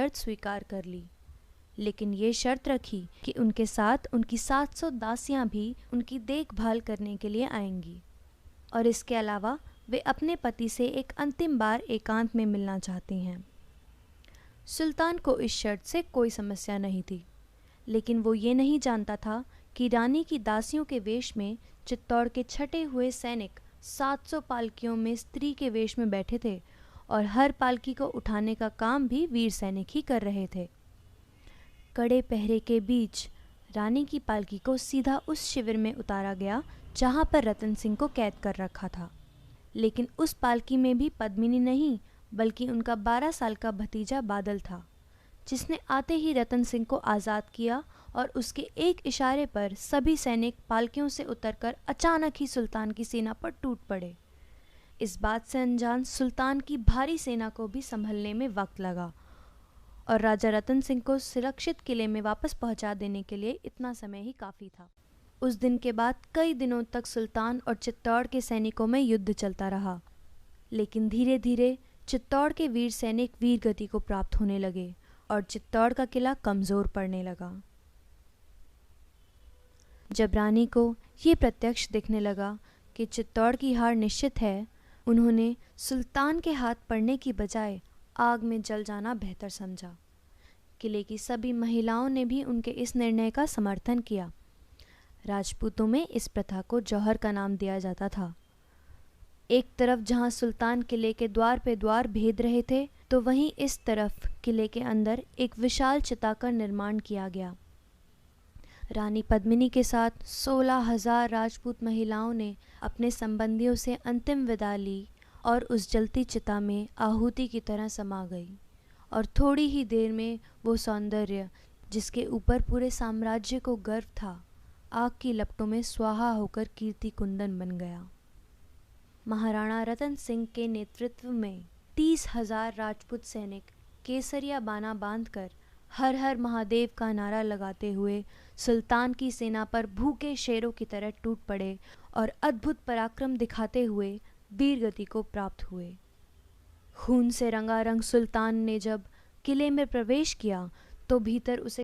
शर्त स्वीकार कर ली, लेकिन ये शर्त रखी कि उनके साथ उनकी 700 दासियां भी उनकी देखभाल करने के लिए आएंगी, और इसके अलावा वे अपने पति से एक अंतिम बार एकांत में मिलना चाहती हैं। सुल्तान को इस शर्त से कोई समस्या नहीं थी, लेकिन वो ये नहीं जानता था कि रानी की दासियों के वेश में चित्तौड़ के छटे हुए सैनिक 700 पालकियों में स्त्री के वेश में बैठे थे, और हर पालकी को उठाने का काम भी वीर सैनिक ही कर रहे थे। कड़े पहरे के बीच रानी की पालकी को सीधा उस शिविर में उतारा गया जहां पर रतन सिंह को कैद कर रखा था, लेकिन उस पालकी में भी पद्मिनी नहीं बल्कि उनका 12 साल का भतीजा बादल था, जिसने आते ही रतन सिंह को आज़ाद किया, और उसके एक इशारे पर सभी सैनिक पालकियों से उतरकर अचानक ही सुल्तान की सेना पर टूट पड़े। इस बात से अनजान सुल्तान की भारी सेना को भी संभलने में वक्त लगा, और राजा रतन सिंह को सुरक्षित किले में वापस पहुंचा देने के लिए इतना समय ही काफ़ी था। उस दिन के बाद कई दिनों तक सुल्तान और चित्तौड़ के सैनिकों में युद्ध चलता रहा, लेकिन धीरे धीरे चित्तौड़ के वीर सैनिक वीर गति को प्राप्त होने लगे और चित्तौड़ का किला कमज़ोर पड़ने लगा। जब रानी को ये प्रत्यक्ष दिखने लगा कि चित्तौड़ की हार निश्चित है, उन्होंने सुल्तान के हाथ पड़ने की बजाय आग में जल जाना बेहतर समझा। किले की सभी महिलाओं ने भी उनके इस निर्णय का समर्थन किया। राजपूतों में इस प्रथा को जौहर का नाम दिया जाता था। एक तरफ जहां सुल्तान किले के द्वार पे द्वार भेद रहे थे, तो वहीं इस तरफ किले के अंदर एक विशाल चिता का निर्माण किया गया। रानी पद्मिनी के साथ 16,000 राजपूत महिलाओं ने अपने संबंधियों से अंतिम विदा ली और उस जलती चिता में आहुति की तरह समा गई, और थोड़ी ही देर में वो सौंदर्य जिसके ऊपर पूरे साम्राज्य को गर्व था, आग की लपटों में स्वाहा होकर कीर्ति कुंदन बन गया। महाराणा रतन सिंह के नेतृत्व में 30,000 राजपूत सैनिक केसरिया बाना बांधकर हर हर महादेव का नारा लगाते हुए सुल्तान की सेना पर भूखे शेरों की तरह टूट पड़े और अद्भुत पराक्रम दिखाते हुए वीर गति को प्राप्त हुए। खून से रंगारंग सुल्तान ने जब किले में प्रवेश किया तो भीतर उसे